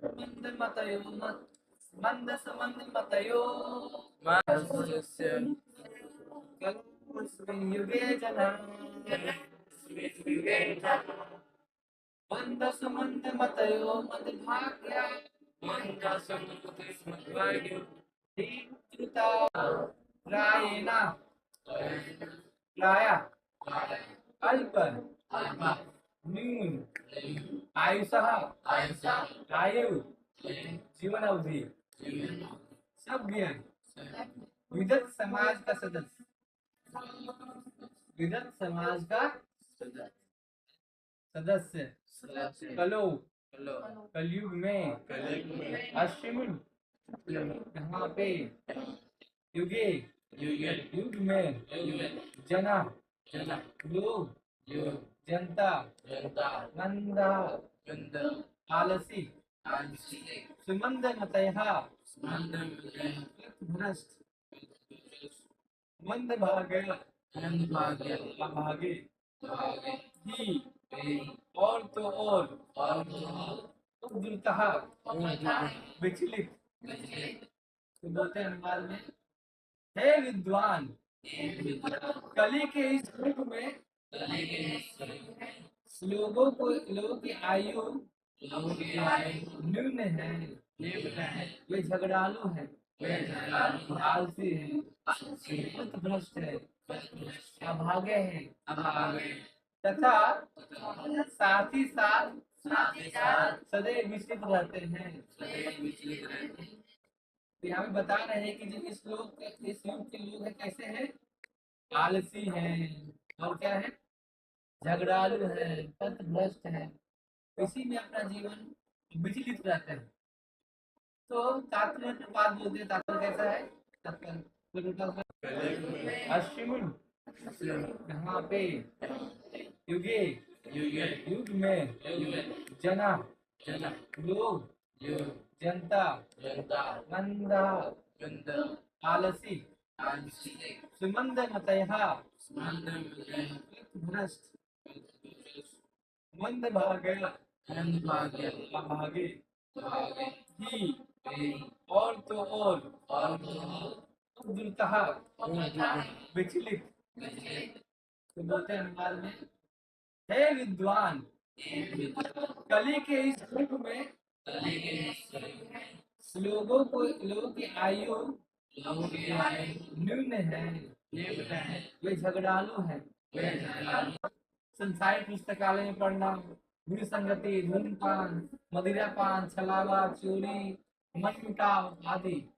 मंदमतयो मंदसमंदमतयो मानसस्य कलस्मिन् युगे जनाः मंदसमंदमतयो मदभाग्या मन्दसमुद्रमद्भाग्यो धीरुता रायेण राया अल्प न्यून आयुषः आयु जीवन अवधि सभ्य विदत समाज का सदस्य विदत समाज का सदस्य कलो कलयुग में अश्विन यहाँ पे युगे युग में जना लोग जनता नंदा आलसी सुमंद मतयः भ्रष्ट मंद भाग्य अभागे ही और तो और उद्धृतः विचलित तो बोलते हैं अनुवाद में हे विद्वान कली के इस युग में लोगों की आयु न्यून है वे झगड़ालू है आलसी है भ्रष्ट है अभागे है तथा साथ ही साथ सदैव विचलित रहते हैं। तो यहाँ पे बता रहे हैं कि जो इस युग के लोग हैं कैसे हैं, आलसी हैं और क्या है, झगड़ालू है, पथभ्रष्ट है, इसी में अपना जीवन विचलित रहते हैं। तो तात्पर्य की बात बोलते हैं, तात्पर्य कैसा है, अश्विन यहाँ पे युगे युग में जना लोग जनता नंदा आलसी सुमंद मतयः भ्रष्ट मंद भाग्य अभागे ही और तो और उद्धृतः विचलित तो बोलते हैं अनुवाद में हे विद्वान कली के इस युग में लोगों की आयु न्यून है वे झगड़ालू है। संसारिक पुस्तकालय में पढ़ना, बुरी संगति, धूम्रपान, मदिरापान, छलावा, चोरी, मनमुटाव आदि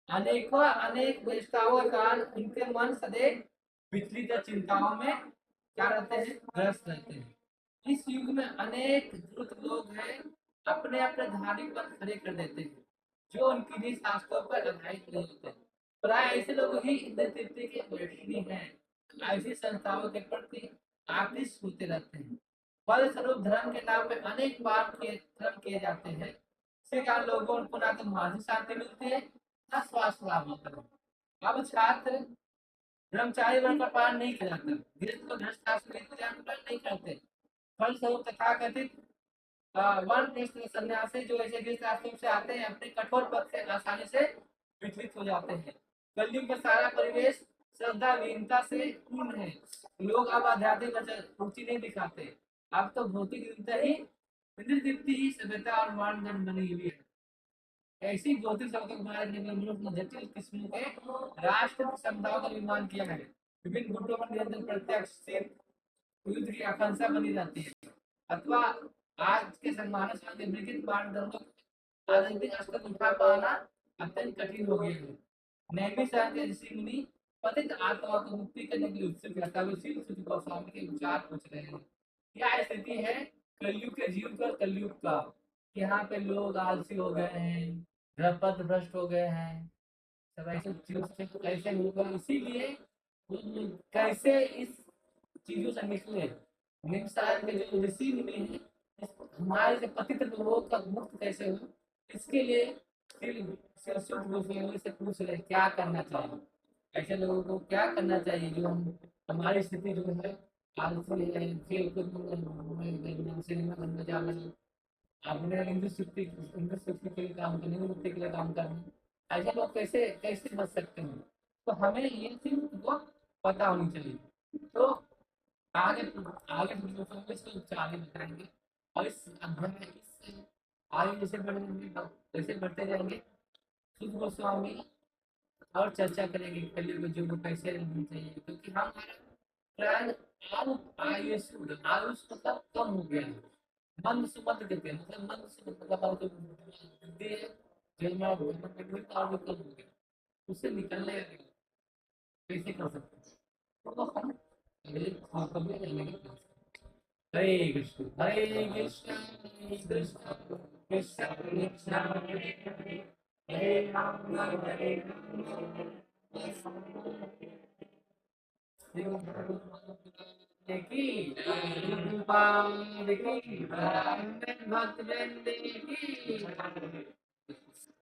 अनेक विशेषताओं के कारण उनके मन सदैव विचलित चिंताओं में क्या रहते हैं, ग्रस्त रहते हैं। इस युग में अनेक धूर्त लोग हैं, अपने अपने धार्मिक पद खड़े कर देते हैं जो उनकी निज शास्त्रों पर आधारित नहीं होते। प्राय ऐसे लोग ही इंद्र तृप्ति के वर्षिणी हैं, ऐसी संस्थाओं के प्रति आकृष्ट होते रहते हैं। फल स्वरूप धर्म के नाम पे अनेक पाप के कर्म किए जाते हैं। इसके कारण लोगों को ना तो मानसिक शांति मिलती है, ना स्वास्थ्य लाभ होता है। अब छात्र ब्रह्मचारी वर्ग का पालन नहीं कराते, गृहस्थ को गृहस्थ आश्रम में इंतजाम नहीं करते। फल स्वरूप तथा कथित वानप्रस्थ सन्यासी जो ऐसे गृहस्थ आश्रम से आते हैं, अपने कठोर पद से आसानी से विचलित हो जाते हैं। कलयुग का सारा परिवेश श्रद्धा विहीनता से पूर्ण है। लोग अब आध्यात्मिक रुचि नहीं दिखाते, अब तो भौतिक इंद्र दीप्ति ही सभ्यता और मानदंड बनी हुई है। ऐसी भौतिक सभ्यता को बनाने के लिए मनुष्य ने जटिल किस्मों के राष्ट्र समुदायों का निर्माण किया है। विभिन्न गुटों पर निरंतर प्रत्यक्ष युद्ध की आकांक्षा बनी रहती है, अथवा आज के मानव समाज के विकसित मानदंडों आधुनिक स्तर पर उठा पाना अत्यंत कठिन हो गया है। नैमिषारण्य के ऋषि मुनि पतित आत्मा को मुक्ति करने के लिए उत्सुक है, तब शील सुध गोस्वामी के विचार पूछ रहे हैं। यह स्थिति है कलयुग के जीव का, कलयुग का। यहाँ पे लोग आलसी हो गए हैं, पथ भ्रष्ट हो गए हैं, सब ऐसे कैसे होगा, इसीलिए कैसे इस चीजों से निकले। निम्नसार के जो ऋषि मुनि हैं, हमारे से पतित लोगों का मुक्त कैसे हो, इसके लिए से पूछ रहे क्या करना चाहिए, ऐसे लोगों को क्या करना चाहिए जो हमारी स्थिति जो है आलसी है, खेल कूद में सिनेमा घर में जाना, आपने इंद्र शक्ति के लिए काम करने मुक्ति के लिए काम करना, ऐसे लोग कैसे कैसे बच सकते हैं? तो हमें ये चीज को पता होनी चाहिए। तो आगे आगे हम इसको आगे बताएंगे। और इस अध्याय में इस आगे जैसे बढ़ेंगे जैसे बढ़ते जाएंगे, सुध गोस्वामी और चर्चा करेंगे कलयुग युग में कैसे रहना चाहिए, क्योंकि हमारा प्राण आयुष आयुष मतलब कम हो गया है। मंद सुमंद कहते हैं, मतलब मंद सुमंद मतलब हमारा जो बुद्धि है, जो हमारा मेमोरी पावर जो कम हो गया, उससे निकलने का कैसे कर सकते हैं? तो हम अगले कभी जानेंगे। हरे कृष्ण हरे कृष्ण कृष्ण कृष्ण कृष्ण हरे राम हरे राम, देखी भक्त वृंद की